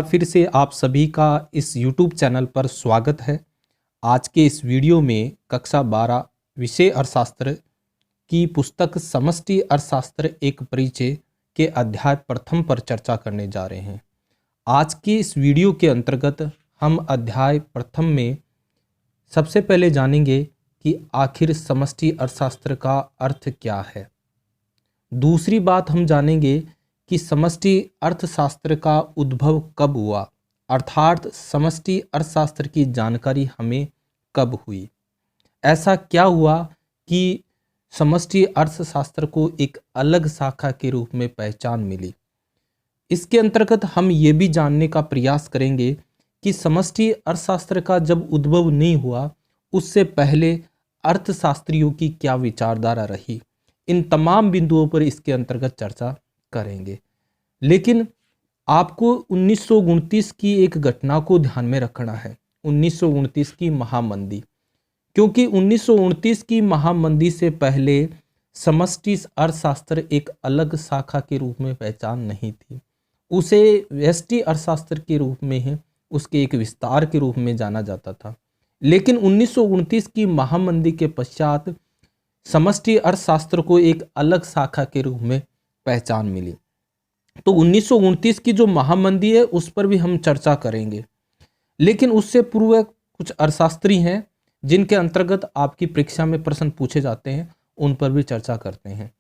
फिर से आप सभी का इस YouTube चैनल पर स्वागत है। आज के इस वीडियो में कक्षा 12 विषय अर्थशास्त्र की पुस्तक समष्टि अर्थशास्त्र एक परिचय के अध्याय प्रथम पर चर्चा करने जा रहे हैं। आज के इस वीडियो के अंतर्गत हम अध्याय प्रथम में सबसे पहले जानेंगे कि आखिर समष्टि अर्थशास्त्र का अर्थ क्या है। दूसरी बात हम जानेंगे कि समष्टि अर्थशास्त्र का उद्भव कब हुआ, अर्थात समष्टि अर्थशास्त्र की जानकारी हमें कब हुई। ऐसा क्या हुआ कि समष्टि अर्थशास्त्र को एक अलग शाखा के रूप में पहचान मिली। इसके अंतर्गत हम ये भी जानने का प्रयास करेंगे कि समष्टि अर्थशास्त्र का जब उद्भव नहीं हुआ उससे पहले अर्थशास्त्रियों की क्या विचारधारा रही। इन तमाम बिंदुओं पर इसके अंतर्गत चर्चा करेंगे। लेकिन आपको 1929 की एक घटना को ध्यान में रखना है, 1929 की महामंदी, क्योंकि 1929 की महामंदी से पहले समष्टि अर्थशास्त्र एक अलग शाखा के रूप में पहचान नहीं थी। उसे व्यष्टि अर्थशास्त्र के रूप में है, उसके एक विस्तार के रूप में जाना जाता था। लेकिन 1929 की महामंदी के पश्चात समष्टि अर्थशास्त्र को एक अलग शाखा के रूप में पहचान मिली। तो 1929 की जो महामंदी है उस पर भी हम चर्चा करेंगे। लेकिन उससे पूर्व कुछ अर्थशास्त्री हैं जिनके अंतर्गत आपकी परीक्षा में प्रश्न पूछे जाते हैं, उन पर भी चर्चा करते हैं।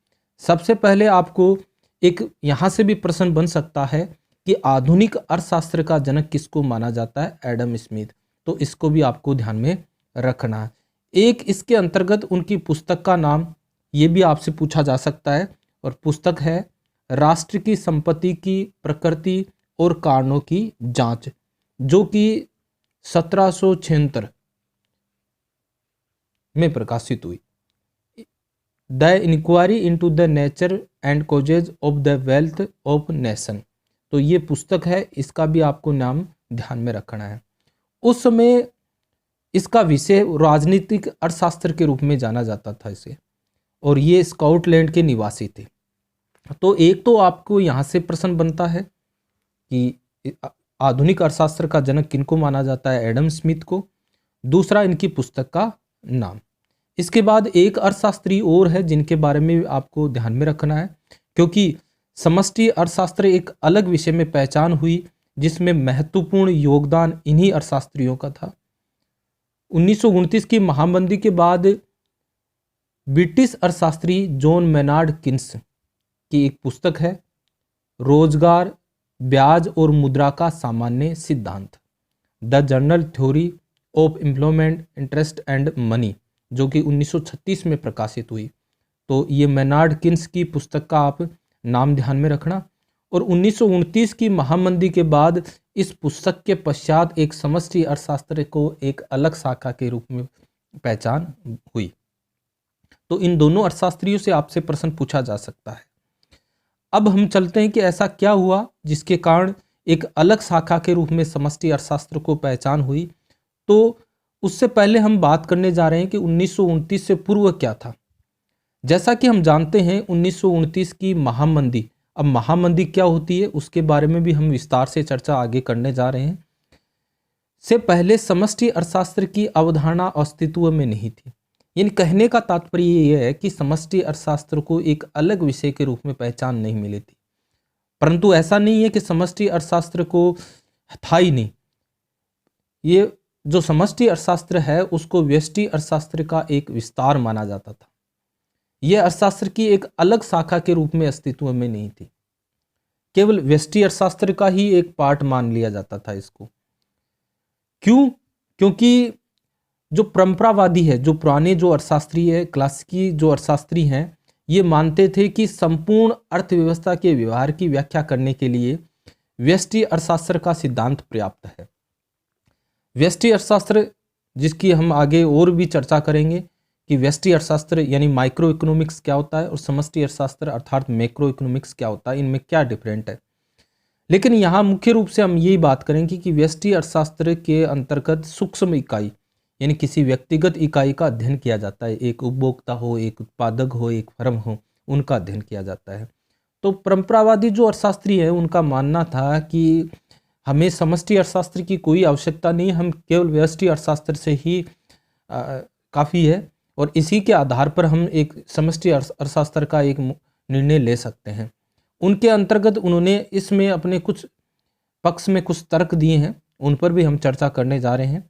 सबसे पहले आपको एक यहाँ से भी प्रश्न बन सकता है कि आधुनिक अर्थशास्त्र का जनक किसको माना जाता है, एडम स्मिथ। तो इसको भी आपको ध्यान में रखना है। एक इसके अंतर्गत उनकी पुस्तक का नाम ये भी आपसे पूछा जा सकता है, और पुस्तक है राष्ट्र की संपत्ति की प्रकृति और कारणों की जांच, जो कि 1776 में प्रकाशित हुई। The inquiry into the nature and causes of the wealth of nation. तो ये पुस्तक है, इसका भी आपको नाम ध्यान में रखना है। उस समय इसका विषय राजनीतिक अर्थशास्त्र के रूप में जाना जाता था इसे, और ये स्कॉटलैंड के निवासी थे। तो एक तो आपको यहाँ से प्रश्न बनता है कि आधुनिक अर्थशास्त्र का जनक किनको माना जाता है, एडम स्मिथ को। दूसरा इनकी पुस्तक का नाम। इसके बाद एक अर्थशास्त्री और है जिनके बारे में आपको ध्यान में रखना है, क्योंकि समष्टि अर्थशास्त्र एक अलग विषय में पहचान हुई जिसमें महत्वपूर्ण योगदान इन्हीं अर्थशास्त्रियों का था। 1929 की महामंदी के बाद ब्रिटिश अर्थशास्त्री जॉन मेनार्ड किन्स की एक पुस्तक है रोजगार, ब्याज और मुद्रा का सामान्य सिद्धांत, the general theory of employment, interest and money, जो कि 1936 में प्रकाशित हुई। तो ये मेनार्ड किन्स की पुस्तक का आप नाम ध्यान में रखना। और 1929 की महामंदी के बाद इस पुस्तक के पश्चात एक समष्टि अर्थशास्त्र को एक अलग शाखा के रूप में पहचान हुई। तो इन दोनों अर्थशास्त्रियों से आपसे प्रश्न पूछा जा सकता है। अब हम चलते हैं कि ऐसा क्या हुआ जिसके कारण एक अलग शाखा के रूप में समष्टि अर्थशास्त्र को पहचान हुई। तो उससे पहले हम बात करने जा रहे हैं कि 1929 से पूर्व क्या था। जैसा कि हम जानते हैं 1929 की महामंदी, अब महामंदी क्या होती है उसके बारे में भी हम विस्तार से चर्चा आगे करने जा रहे हैं। से पहले समष्टि अर्थशास्त्र की अवधारणा अस्तित्व में नहीं थी। यानी कहने का तात्पर्य यह है कि समष्टि अर्थशास्त्र को एक अलग विषय के रूप में पहचान नहीं मिली थी। परंतु ऐसा नहीं है कि समष्टि अर्थशास्त्र को था ही नहीं। ये जो समष्टि अर्थशास्त्र है उसको व्यष्टि अर्थशास्त्र का एक विस्तार माना जाता था। यह अर्थशास्त्र की एक अलग शाखा के रूप में अस्तित्व में नहीं थी, केवल व्यष्टि अर्थशास्त्र का ही एक पार्ट मान लिया जाता था इसको। क्यों? क्योंकि जो परंपरावादी है, जो पुराने जो अर्थशास्त्री है, क्लासिकी जो अर्थशास्त्री हैं, ये मानते थे कि संपूर्ण अर्थव्यवस्था के व्यवहार की व्याख्या करने के लिए व्यष्टि अर्थशास्त्र का सिद्धांत पर्याप्त है। व्यष्टि अर्थशास्त्र, जिसकी हम आगे और भी चर्चा करेंगे कि व्यष्टि अर्थशास्त्र यानी माइक्रो इकोनॉमिक्स क्या होता है और समष्टि अर्थशास्त्र अर्थात मैक्रो इकोनॉमिक्स क्या होता है, इनमें क्या डिफरेंट है। लेकिन यहाँ मुख्य रूप से हम यही बात करेंगे कि व्यष्टि अर्थशास्त्र के अंतर्गत सूक्ष्म इकाई यानी किसी व्यक्तिगत इकाई का अध्ययन किया जाता है। एक उपभोक्ता हो, एक उत्पादक हो, एक फर्म हो, उनका अध्ययन किया जाता है। तो परंपरावादी जो अर्थशास्त्री है उनका मानना था कि हमें समष्टि अर्थशास्त्र की कोई आवश्यकता नहीं, हम केवल व्यष्टि अर्थशास्त्र से ही काफ़ी है और इसी के आधार पर हम एक समष्टि अर्थशास्त्र का एक निर्णय ले सकते हैं। उनके अंतर्गत उन्होंने इसमें अपने कुछ पक्ष में कुछ तर्क दिए हैं, उन पर भी हम चर्चा करने जा रहे हैं।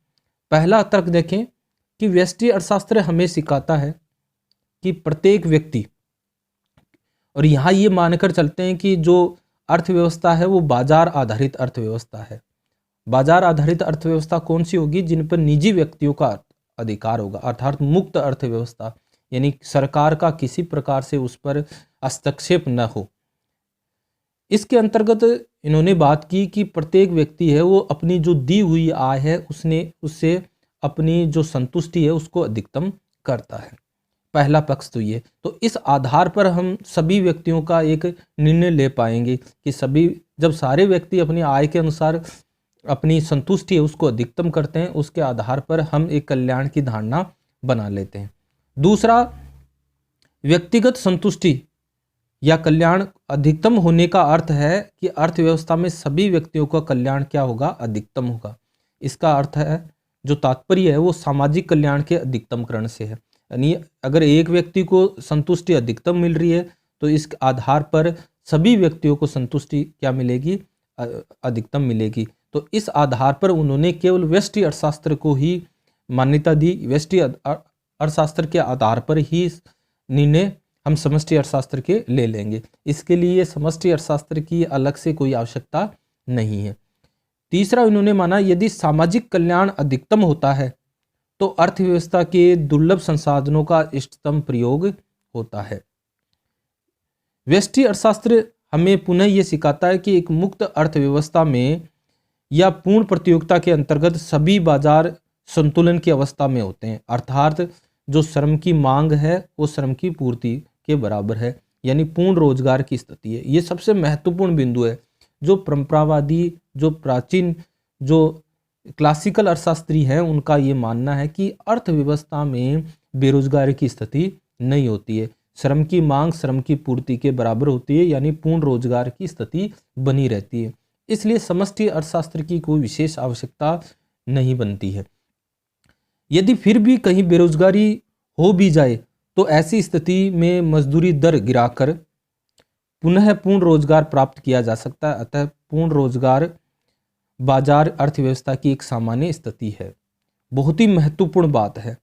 पहला तर्क देखें कि व्यष्टि अर्थशास्त्र हमें सिखाता है कि प्रत्येक व्यक्ति, और यहाँ ये मानकर चलते हैं कि जो अर्थव्यवस्था है वो बाजार आधारित अर्थव्यवस्था है। बाजार आधारित अर्थव्यवस्था कौन सी होगी? जिन पर निजी व्यक्तियों का अधिकार होगा, अर्थात मुक्त अर्थव्यवस्था, यानी सरकार का किसी प्रकार से उस पर हस्तक्षेप न हो। इसके अंतर्गत इन्होंने बात की कि प्रत्येक व्यक्ति है वो अपनी जो दी हुई आय है उससे अपनी जो संतुष्टि है उसको अधिकतम करता है। पहला पक्ष तो ये, तो इस आधार पर हम सभी व्यक्तियों का एक निर्णय ले पाएंगे कि जब सारे व्यक्ति अपनी आय के अनुसार अपनी संतुष्टि है उसको अधिकतम करते हैं, उसके आधार पर हम एक कल्याण की धारणा बना लेते हैं। दूसरा, व्यक्तिगत संतुष्टि या कल्याण अधिकतम होने का अर्थ है कि अर्थव्यवस्था में सभी व्यक्तियों का कल्याण क्या होगा? अधिकतम होगा। इसका अर्थ है, जो तात्पर्य है वो सामाजिक कल्याण के अधिकतमकरण से है। यानी अगर एक व्यक्ति को संतुष्टि अधिकतम मिल रही है तो इस आधार पर सभी व्यक्तियों को संतुष्टि क्या मिलेगी? अधिकतम मिलेगी। तो इस आधार पर उन्होंने केवल व्यष्टि अर्थशास्त्र को ही मान्यता दी। व्यष्टि अर्थशास्त्र के आधार पर ही निर्णय हम समष्टि अर्थशास्त्र के ले लेंगे, इसके लिए समष्टि अर्थशास्त्र की अलग से कोई आवश्यकता नहीं है। तीसरा, इन्होंने माना यदि सामाजिक कल्याण अधिकतम होता है तो अर्थव्यवस्था के दुर्लभ संसाधनों का इष्टतम प्रयोग होता है। व्यष्टि अर्थशास्त्र हमें पुनः ये सिखाता है कि एक मुक्त अर्थव्यवस्था में या पूर्ण प्रतियोगिता के अंतर्गत सभी बाजार संतुलन की अवस्था में होते हैं, अर्थात जो श्रम की मांग है वो श्रम की पूर्ति के बराबर है, यानी पूर्ण रोजगार की स्थिति है। ये सबसे महत्वपूर्ण बिंदु है। जो परंपरावादी, जो प्राचीन, जो क्लासिकल अर्थशास्त्री हैं उनका ये मानना है कि अर्थव्यवस्था में बेरोजगारी की स्थिति नहीं होती है, श्रम की मांग श्रम की पूर्ति के बराबर होती है, यानी पूर्ण रोजगार की स्थिति बनी रहती है। इसलिए समष्टि अर्थशास्त्र की कोई विशेष आवश्यकता नहीं बनती है। यदि फिर भी कहीं बेरोजगारी हो भी जाए तो ऐसी स्थिति में मजदूरी दर गिराकर पुनः पूर्ण रोजगार प्राप्त किया जा सकता है। अतः पूर्ण रोजगार बाजार अर्थव्यवस्था की एक सामान्य स्थिति है। बहुत ही महत्वपूर्ण बात है।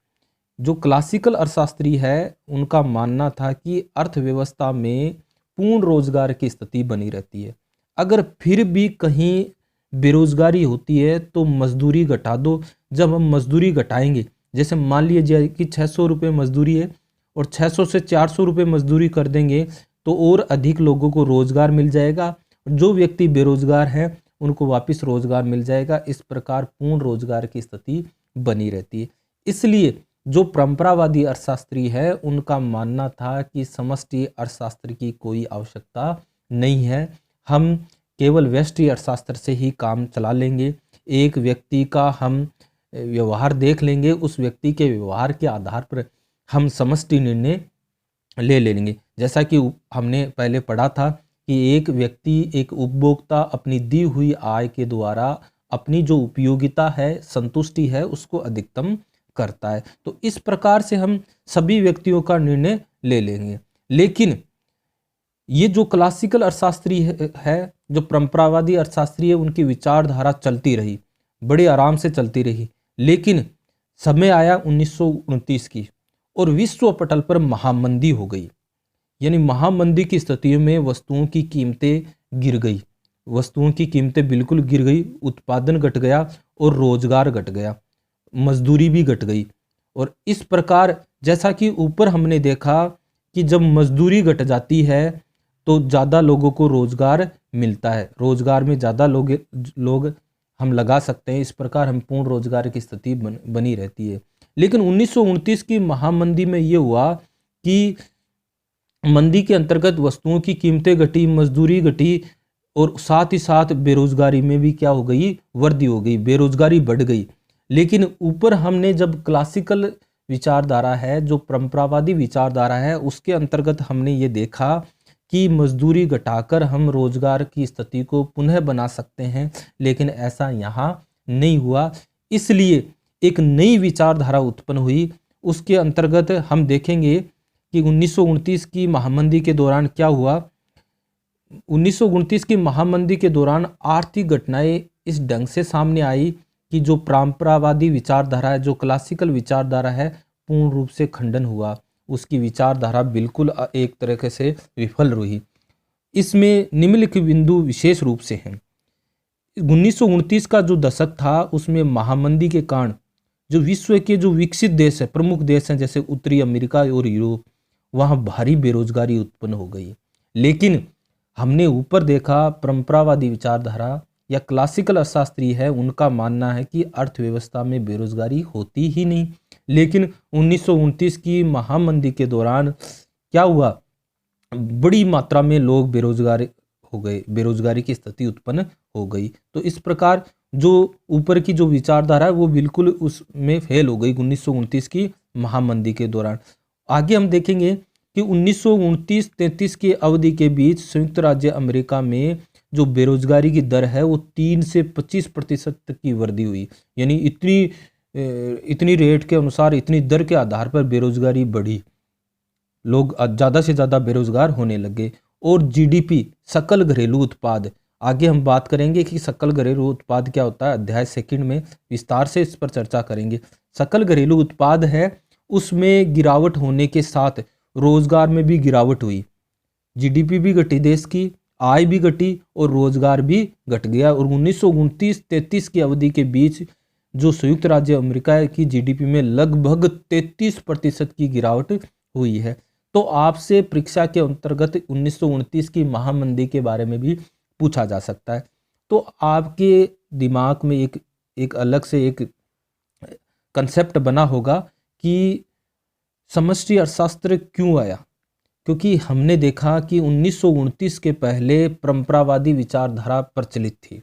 जो क्लासिकल अर्थशास्त्री है उनका मानना था कि अर्थव्यवस्था में पूर्ण रोजगार की स्थिति बनी रहती है। अगर फिर भी कहीं बेरोजगारी होती है तो मजदूरी घटा दो। जब हम मजदूरी घटाएंगे, जैसे मान लीजिए कि 600 रुपये मजदूरी है और 600 से 400 रुपये मजदूरी कर देंगे तो और अधिक लोगों को रोजगार मिल जाएगा। जो व्यक्ति बेरोजगार हैं उनको वापस रोजगार मिल जाएगा। इस प्रकार पूर्ण रोजगार की स्थिति बनी रहती है। इसलिए जो परंपरावादी अर्थशास्त्री है उनका मानना था कि समष्टि अर्थशास्त्र की कोई आवश्यकता नहीं है, हम केवल व्यष्टि अर्थशास्त्र से ही काम चला लेंगे। एक व्यक्ति का हम व्यवहार देख लेंगे, उस व्यक्ति के व्यवहार के आधार पर हम समष्टि निर्णय ले लेंगे। जैसा कि हमने पहले पढ़ा था कि एक व्यक्ति, एक उपभोक्ता अपनी दी हुई आय के द्वारा अपनी जो उपयोगिता है, संतुष्टि है, उसको अधिकतम करता है। तो इस प्रकार से हम सभी व्यक्तियों का निर्णय ले लेंगे। लेकिन ये जो क्लासिकल अर्थशास्त्री है, जो परंपरावादी अर्थशास्त्री है, उनकी विचारधारा चलती रही, बड़े आराम से चलती रही। लेकिन समय आया 1929 की और विश्व पटल पर महामंदी हो गई। यानी महामंदी की स्थिति में वस्तुओं की कीमतें गिर गई, वस्तुओं की कीमतें बिल्कुल गिर गई, उत्पादन घट गया और रोजगार घट गया, मजदूरी भी घट गई। और इस प्रकार जैसा कि ऊपर हमने देखा कि जब मजदूरी घट जाती है तो ज़्यादा लोगों को रोजगार मिलता है, रोजगार में ज़्यादा लोग हम लगा सकते हैं। इस प्रकार हम पूर्ण रोजगार की स्थिति बनी रहती है। लेकिन 1929 की महामंदी में ये हुआ कि मंदी के अंतर्गत वस्तुओं की कीमतें घटी, मजदूरी घटी और साथ ही साथ बेरोजगारी में भी क्या हो गई? वृद्धि हो गई, बेरोजगारी बढ़ गई। लेकिन ऊपर हमने जब क्लासिकल विचारधारा है, जो परंपरावादी विचारधारा है, उसके अंतर्गत हमने ये देखा कि मजदूरी घटाकर हम रोजगार की स्थिति को पुनः बना सकते हैं, लेकिन ऐसा यहाँ नहीं हुआ। इसलिए एक नई विचारधारा उत्पन्न हुई। उसके अंतर्गत हम देखेंगे कि 1929 की महामंदी के दौरान क्या हुआ। 1929 की महामंदी के दौरान आर्थिक घटनाएं इस ढंग से सामने आई कि जो परंपरावादी विचारधारा है, जो क्लासिकल विचारधारा है, पूर्ण रूप से खंडन हुआ। उसकी विचारधारा बिल्कुल एक तरीके से विफल रही। इसमें निम्नलिखित बिंदु विशेष रूप से हैं। 1929 का जो दशक था उसमें महामंदी के कारण जो विश्व के जो विकसित देश है, प्रमुख देश हैं जैसे उत्तरी अमेरिका और यूरोप, वहाँ भारी बेरोजगारी उत्पन्न हो गई। लेकिन हमने ऊपर देखा परंपरावादी विचारधारा या क्लासिकल अर्थशास्त्री है, उनका मानना है कि अर्थव्यवस्था में बेरोजगारी होती ही नहीं। लेकिन 1929 की महामंदी के दौरान क्या हुआ, बड़ी मात्रा में लोग बेरोजगार हो गए, बेरोजगारी की स्थिति उत्पन्न हो गई। तो इस प्रकार जो ऊपर की जो विचारधारा है वो बिल्कुल उसमें फेल हो गई 1929 की महामंदी के दौरान। आगे हम देखेंगे कि 1929-33 की अवधि के बीच संयुक्त राज्य अमेरिका में जो बेरोजगारी की दर है वो 3 से 25% तक की वृद्धि हुई। यानी इतनी रेट के अनुसार, इतनी दर के आधार पर बेरोजगारी बढ़ी, लोग ज़्यादा से ज़्यादा बेरोजगार होने लगे। और जीडीपी, सकल घरेलू उत्पाद, आगे हम बात करेंगे कि सकल घरेलू उत्पाद क्या होता है, अध्याय सेकंड में विस्तार से इस पर चर्चा करेंगे। सकल घरेलू उत्पाद है, उसमें गिरावट होने के साथ रोजगार में भी गिरावट हुई। जीडीपी भी घटी, देश की आय भी घटी और रोजगार भी घट गया। और 1929-33 की अवधि के बीच जो संयुक्त राज्य अमेरिका की जीडीपी में लगभग 33% की गिरावट हुई है। तो आपसे परीक्षा के अंतर्गत 1929 की महामंदी के बारे में भी पूछा जा सकता है। तो आपके दिमाग में एक अलग से एक कंसेप्ट बना होगा कि समष्टि अर्थशास्त्र क्यों आया, क्योंकि हमने देखा कि 1929 के पहले परंपरावादी विचारधारा प्रचलित थी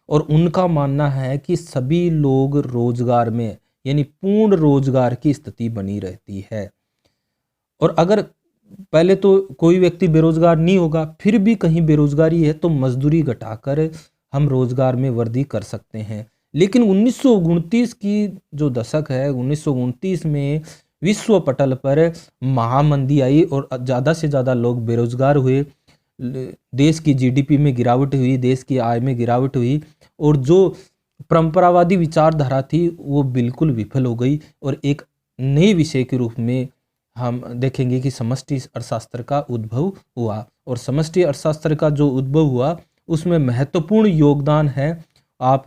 और उनका मानना है कि सभी लोग रोजगार में, यानी पूर्ण रोजगार की स्थिति बनी रहती है। और अगर पहले तो कोई व्यक्ति बेरोजगार नहीं होगा, फिर भी कहीं बेरोजगारी है तो मजदूरी घटाकर हम रोजगार में वृद्धि कर सकते हैं। लेकिन 1929 की जो दशक है, 1929 में विश्व पटल पर महामंदी आई और ज़्यादा से ज़्यादा लोग बेरोजगार हुए, देश की जीडीपी में गिरावट हुई, देश की आय में गिरावट हुई और जो परंपरावादी विचारधारा थी वो बिल्कुल विफल हो गई। और एक नए विषय के रूप में हम देखेंगे कि समष्टि अर्थशास्त्र का उद्भव हुआ। और समष्टि अर्थशास्त्र का जो उद्भव हुआ उसमें महत्वपूर्ण योगदान है, आप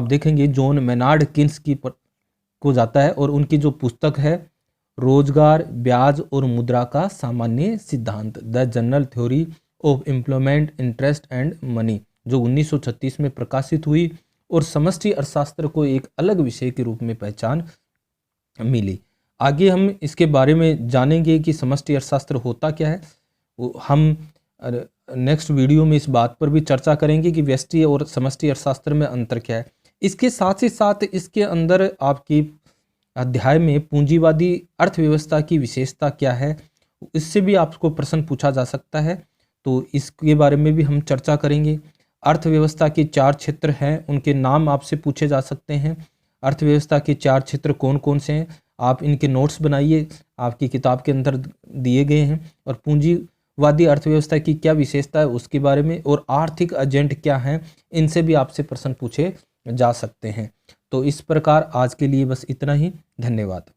देखेंगे जॉन मेनार्ड किन्स को जाता है और उनकी जो पुस्तक है रोजगार, ब्याज और मुद्रा का सामान्य सिद्धांत, the general theory of employment, interest and money, जो 1936 में प्रकाशित हुई और समष्टि अर्थशास्त्र को एक अलग विषय के रूप में पहचान मिली। आगे हम इसके बारे में जानेंगे कि समष्टि अर्थशास्त्र होता क्या है। हम नेक्स्ट वीडियो में इस बात पर भी चर्चा करेंगे कि व्यष्टि और समष्टि अर्थशास्त्र में अंतर क्या है। इसके साथ ही साथ इसके अंदर आपकी अध्याय में पूंजीवादी अर्थव्यवस्था की विशेषता क्या है, इससे भी आपको प्रश्न पूछा जा सकता है, तो इसके बारे में भी हम चर्चा करेंगे। अर्थव्यवस्था के 4 क्षेत्र हैं, उनके नाम आपसे पूछे जा सकते हैं। अर्थव्यवस्था के 4 क्षेत्र कौन कौन से हैं, आप इनके नोट्स बनाइए, आपकी किताब के अंदर दिए गए हैं। और पूंजीवादी अर्थव्यवस्था की क्या विशेषता है उसके बारे में, और आर्थिक एजेंट क्या हैं, इनसे भी आपसे प्रश्न पूछे जा सकते हैं। तो इस प्रकार आज के लिए बस इतना ही। धन्यवाद।